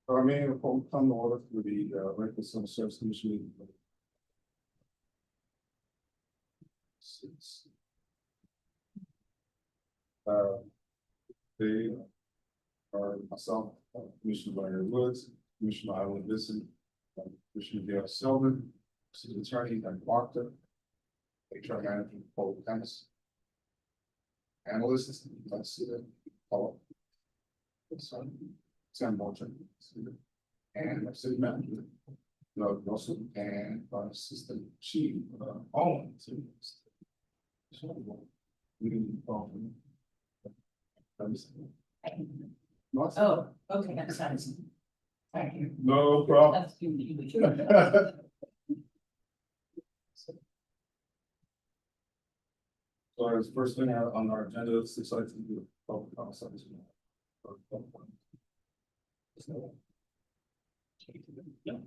I mean, we'll come to order for the Regular Civil Service Commission meeting. Six. They are myself, Commissioner Larry Woods, Commissioner Island Vincent, Commissioner Dale Selden, City Attorney Dan Barker, HR Manager Paul Dennis, Analyst, let's see that, Paul. Sam Morton, and our City Manager, Doug Russell, and our Assistant Chief, Owen. We can call him. Oh, okay, I'm sorry. Thank you. No problem. That's you. So as first thing on our agenda, it's exciting to do public consultation. Yeah.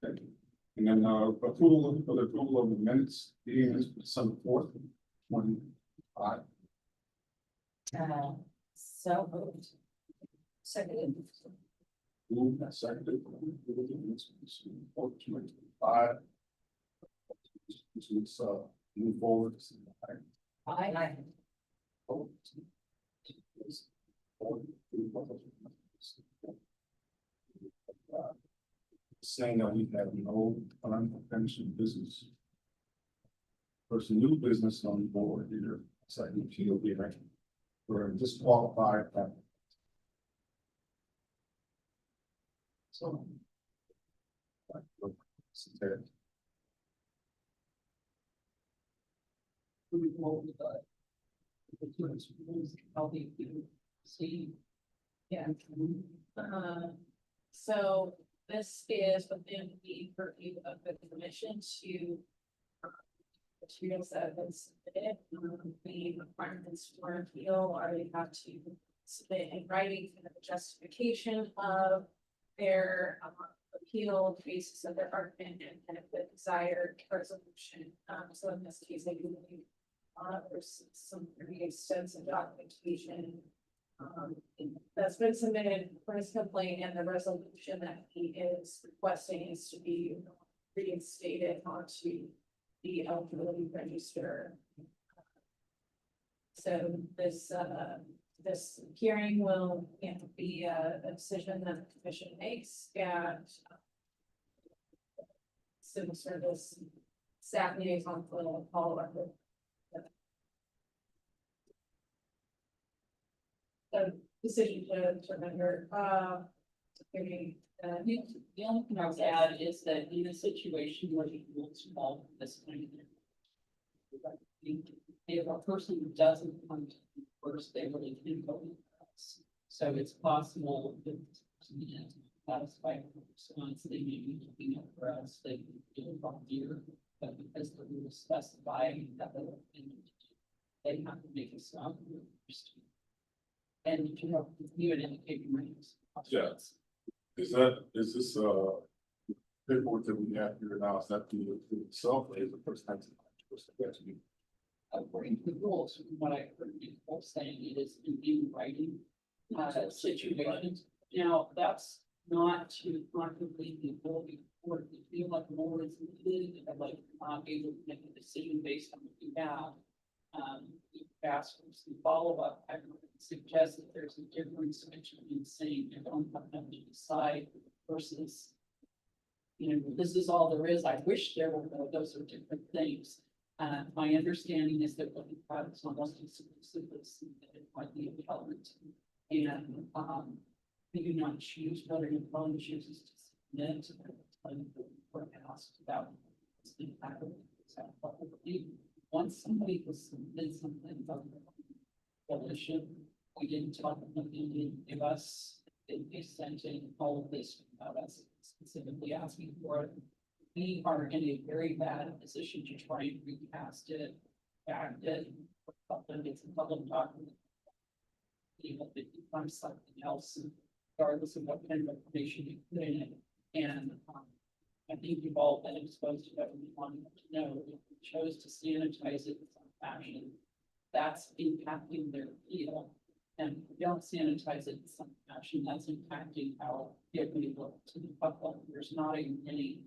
Okay. And then approval for the approval of the minutes, meeting is December 4th, 25. So moved. Seconded. Moved and seconded. 25. Let's move forward. Aye. Saying that we have no unfinished business. First, new business on the board here, second appeal hearing. We're disqualified. So. See. Yeah. So this is within the purview of the commission to materials that have been submitted, the requirements for appeal, or they have to submit in writing kind of a justification of their appeal, the basis of their argument, and kind of the desired resolution. So in this case, I believe there's some pretty extensive documentation that's been submitted for his complaint, and the resolution that he is requesting is to be reinstated onto the eligibility register. So this hearing will be a decision that the commission makes, and civil service staff liaison will follow up with the decision to render. The only thing I would add is that in a situation where the rules fall this kind of if a person doesn't come to you first, they really can go with us. So it's possible that satisfied response, they may be looking up for us, they can do it from here, but because the rules specify that they have to make a stop first. And you would indicate your names. Yeah. Is this paperwork that we have here now, is that the itself, or is the first time? According to the rules, from what I heard people saying, it is in writing situations. Now, that's not to contravene the ability for it to feel like more is needed, and like not able to make a decision based on what you have. Ask for some follow-up. I would suggest that there's a difference between saying you don't have to decide versus, this is all there is. I wish there were, those are different things. My understanding is that what we have is almost exclusively submitted by the appellant, and we do not choose whether the appellant chooses to submit or asked about what's been happening. Once somebody was submitted something about the coalition, we didn't talk about them, they didn't give us, they sent in all of this about us, specifically asking for it. We are in a very bad position to try and recast it, fact it, it's a public document. You know, that you find something else, regardless of what kind of information you put in it. And I think you've all been exposed to what we wanted to know. If we chose to sanitize it in some fashion, that's impacting their appeal. And if we don't sanitize it in some fashion, action that's impacting how it may look to the public. There's not even any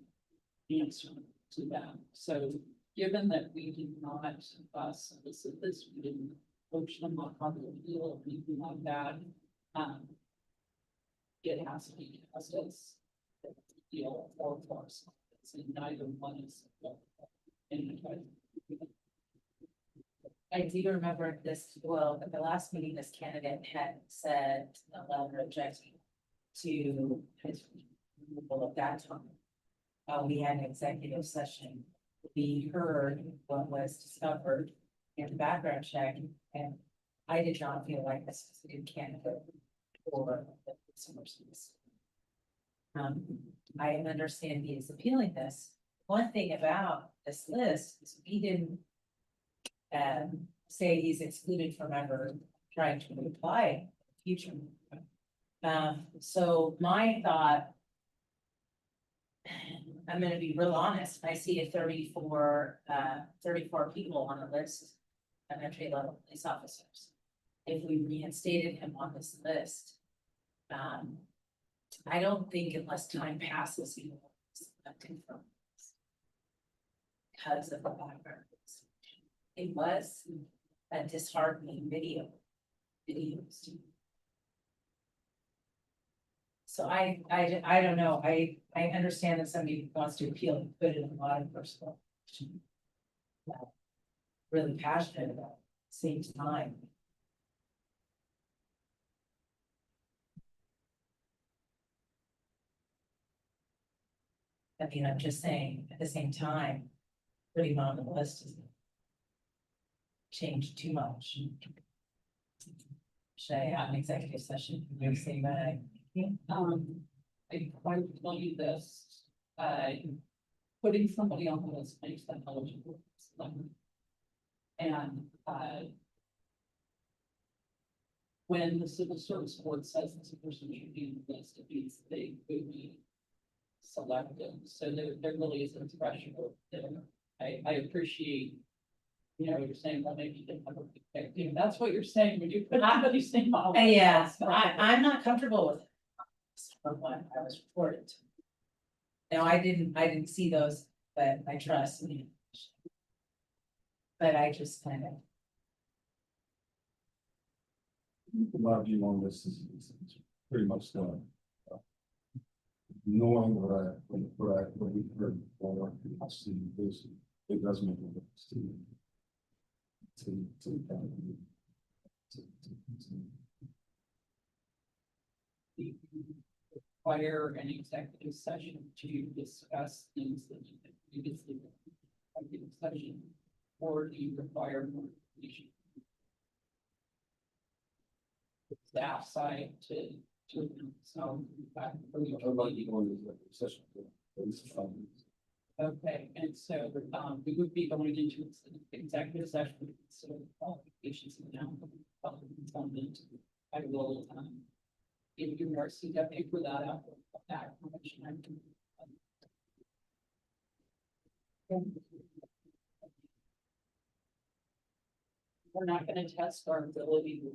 answer to that. So given that we did not solicit this, we didn't coach them on how to deal or anything like that. It has to be cast as deal or force. And neither one is. I do remember this, well, at the last meeting, this candidate had said a letter objecting to his removal at that time. We had an executive session. We heard what was discovered in the background check, and I did not feel like this was a good candidate for the sources. I understand he is appealing this. One thing about this list is we didn't say he's excluded from ever trying to apply in the future. So my thought, I'm gonna be real honest, I see a 34 people on the list of entry level police officers. If we reinstated him on this list, I don't think unless time passes, he will be selected from this. Because of the background. It was a disheartening videos. So I don't know, I understand that somebody wants to appeal and put it in a lot of personal. Really passionate about it, same time. I mean, I'm just saying, at the same time, putting him on the list is change too much. Should I have an executive session? Can you say that? I would tell you this, putting somebody on the list makes them eligible. And, when the civil service board says this person should be on the list, it means they could be selected. So there really is a threshold there. I appreciate, you know, you're saying, well, maybe you didn't have a big, you know, that's what you're saying when you put somebody's name on. Yeah, I'm not comfortable with it. From what I was reported to. Now, I didn't see those, but I trust me. But I just kind of, My view on this is pretty much done. Knowing what we heard before, I see this, it does make a difference to the county. Require an executive session to discuss things that you previously executive session, or do you require more information? Staff side to, so. About you going into the session. Okay, and so, we would be going into executive session, so qualifications and now, I will, give you more CW for that after that information. I can. We're not gonna test our ability to.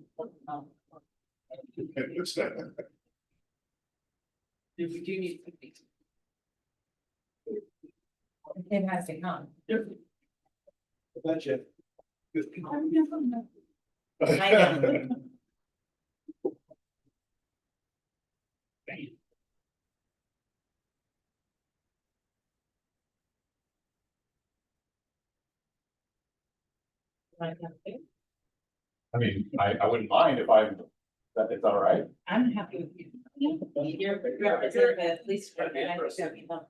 If we do need. it has to come. Gotcha. I know. I mean, I wouldn't mind if that it's all right. I'm happy with you. You're representative, at least for the.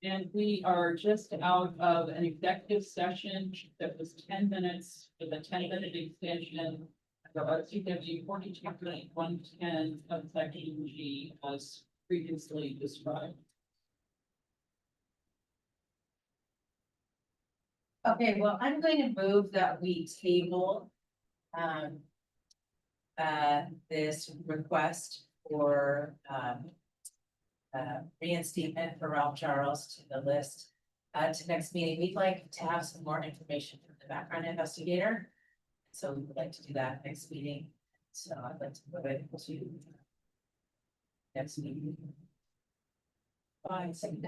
And we are just out of an executive session that was 10 minutes with a 10-minute extension. CW 42.110 of section G as previously described. Okay, well, I'm going to move that we table. This request for, reinstatement for Ralph Charles to the list. To next meeting, we'd like to have some more information from the background investigator. So we would like to do that next meeting. So I'd like to move it to next meeting. Fine, second.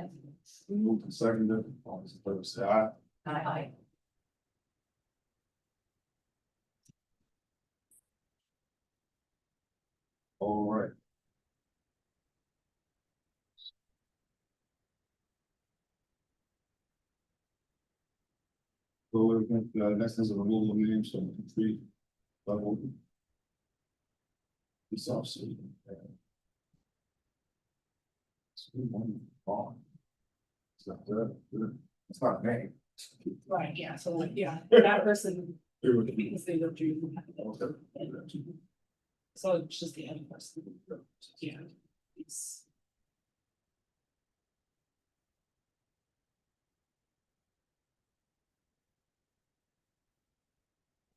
Moved and seconded, all those in favor say aye. Aye. All right. So we're going to, next is a removal of names from the tree level. This also. It's not good. It's not a name. Right, yeah, so like, yeah, that person, It would be- because they looked you. So it's just the other person. Yeah. It's.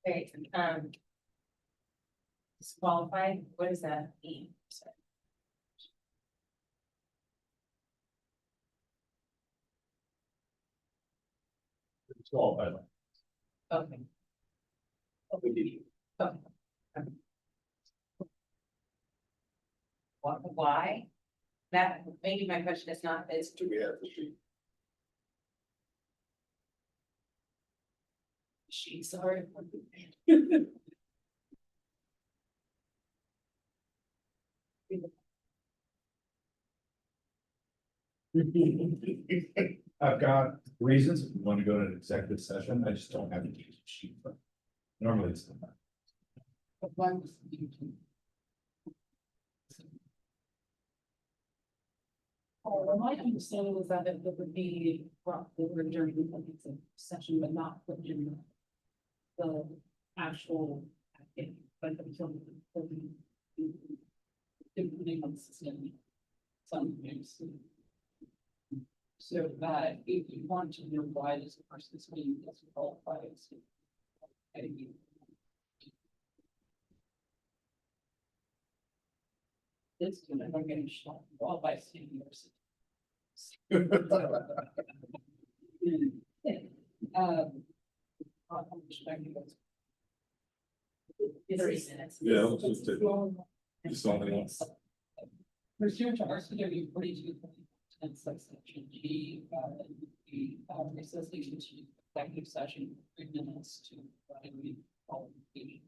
Okay, disqualified, what does that mean? It's all by Okay. Why? That, maybe my question is not, is Do we have the sheet? She, sorry. I've got reasons if you want to go to an executive session, I just don't have a sheet, but normally it's. Oh, my understanding was that it would be brought forward during the executive session, but not put in the actual. But until. Depending on the system. Sometimes. So that if you want to know why this person is being disqualified. This is gonna get shot all by seniors. How much time you guys- 3 minutes. Yeah, let's just take just only once. Pursuant to RCW 42.10 subsection G, the necessity to executive session 3 minutes to evaluate qualifications.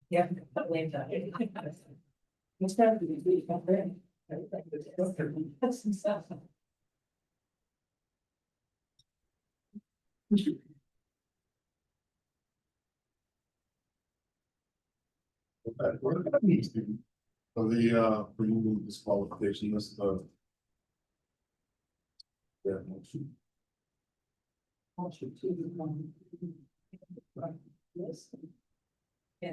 Yeah, blame that. It's gotta be really not bad. That's some stuff. Okay, what does that mean, Stephen? For removal disqualification list of. Yeah, motion. Yes. Yeah,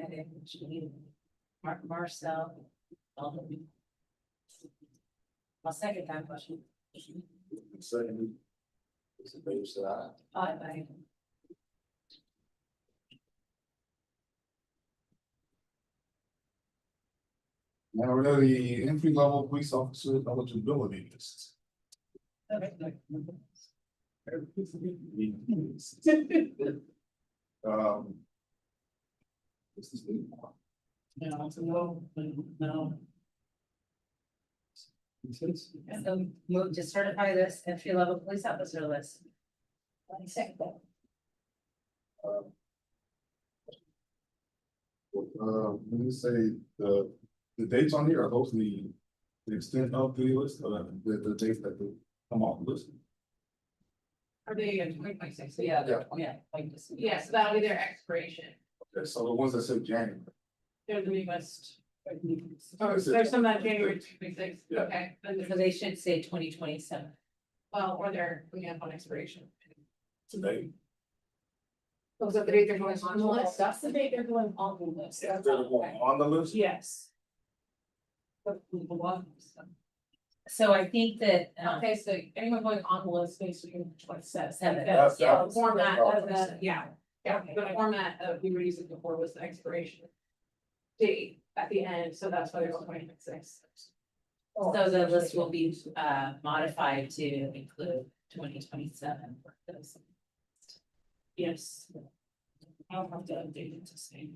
Marcel. I'll second that question. Second. Is it favor say aye? Aye. Now we're at the entry level police officer eligibility list. This is the one. No. So move to certify this entry level police officer list. Second. Let me say the dates on here are those the extent of the list, or the dates that they come off the list. Are they in 2026? Yeah, Yeah. yeah, like this. Yes, that'll be their expiration. Okay, so the ones that say January. They're the newest. Oh, is it? There's some that January 2026, Yeah. okay, then So there's, they should say 2027. well, or they're coming up on expiration. Today. Those are the dates they're going on the list. That's the date they're going on the list. They're the one on the list? Yes. But the one, so. So I think that, Okay, so anyone going on the list basically in 27. Seven. That's- Yeah, the that's- format of that's- the, yeah, the format of we were using before was the expiration date at the end, so that's why there's 2026. so the list will be modified to include 2027 for those. Yes. I'll have to update it to say.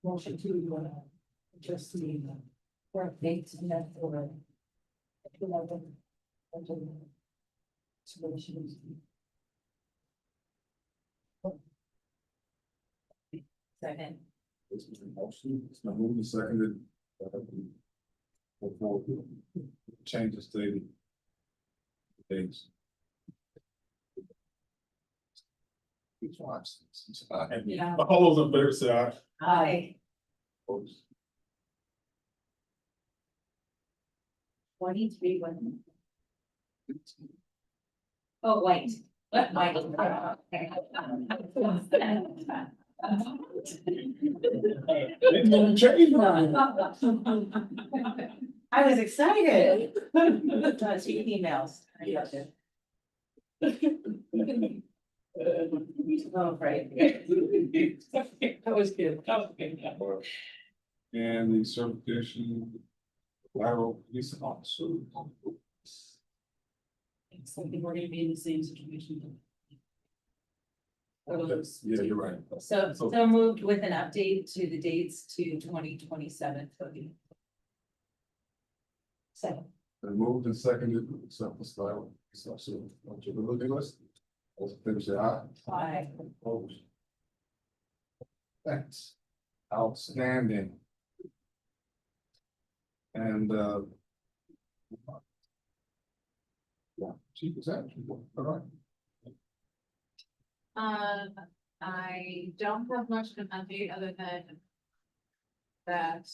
Motion to, just the, Work dates and that's for. Second. This is the motion, it's been moved and seconded. Before changes to the dates. Which ones? Yeah. All those in favor say aye. Aye. Opposed? 23 one. Oh, white. White. I was excited. See emails. Oh, right. That was good, that was good, yeah. And the certification. Lateral police officer. Something we're gonna be in the same situation. Yeah, you're right. So moved with an update to the dates to 2027. Second. Been moved and seconded, to accept the style, so, eligibility list. All in favor say aye. Aye. Opposed? Thanks. Outstanding. And, yeah, chief is actually, all right. I don't have much of an update other than that,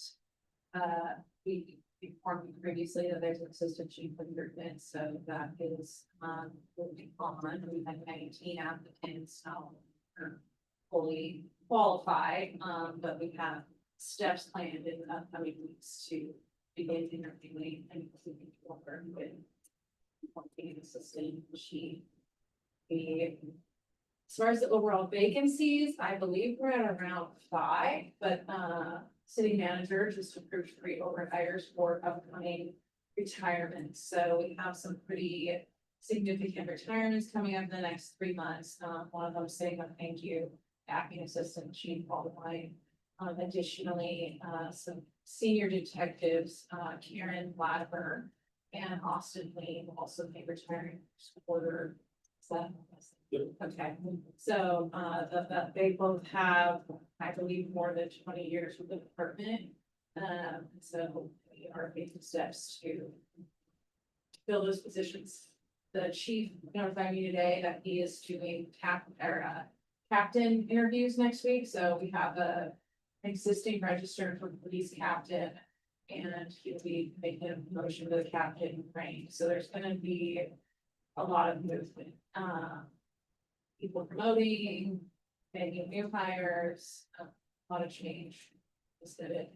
we informed you previously that there's an assistant chief recruitment, so that is, moving on. We had 19 applicants, fully qualified, but we have steps planned in the upcoming weeks to begin interviewing and including worker with being assistant chief. As far as the overall vacancies, I believe we're at around 5, but city manager just approved 3 overhires for upcoming retirements. So we have some pretty significant retirements coming up in the next 3 months. One of them saying a thank you, acting assistant chief qualifying. Additionally, some senior detectives, Karen Latimer and Austin Lee will also be retiring quarter So, okay, so, they both have, I believe, more than 20 years with the department. So we are taking steps to fill those positions. The chief notified me today that he is doing captain interviews next week, so we have a existing registered for police captain. And he'll be making a promotion to the captain rank, so there's gonna be a lot of movement. People promoting, making new hires, a lot of change. Instead of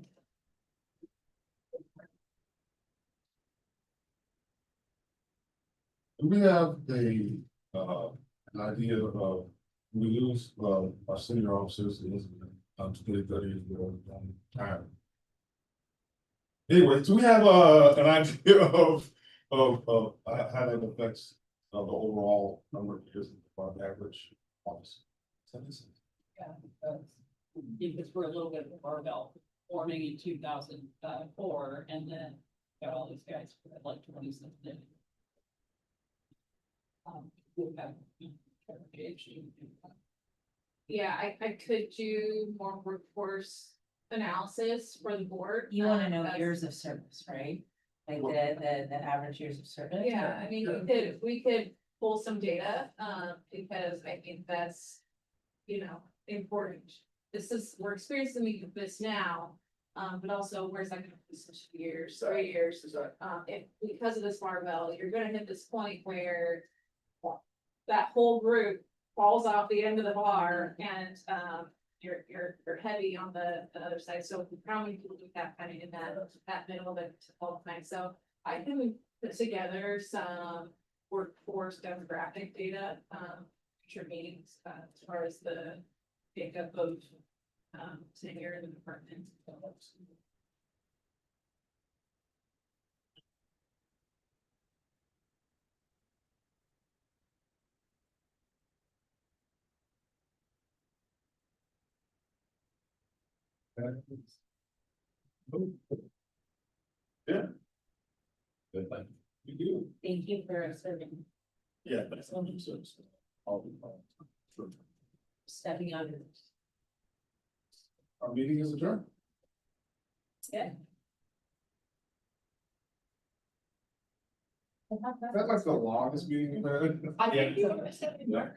Do we have an idea of, we lose, our senior officers, Elizabeth, to 30 years old, time. Anyway, do we have, an idea of how that affects, the overall number of years of our average officer? Because we're a little bit of a barbell, forming in 2004, and then got all these guys for like 20 something. We have PhD. yeah, I could do more workforce analysis for the board. You wanna know That's- years of service, right? Like the average years of service? Yeah, I mean, we could pull some data, because I think that's, important. We're experiencing this now, but also where's that gonna be in 2 years, 3 years? If, because of this barbell, you're gonna hit this point where that whole group falls off the end of the bar and, you're heavy on the other side, so how many people do that kind of in that middle of it all the time, so I can put together some workforce demographic data, future meetings, as far as the makeup of, tenure in the department. Yeah. Good, thank you. You do. Thank you for serving, Yeah, but it's not just service. All the time. Sure. stepping on. Our meeting is adjourned. Yeah. That's like the longest meeting we've had. I think Yeah.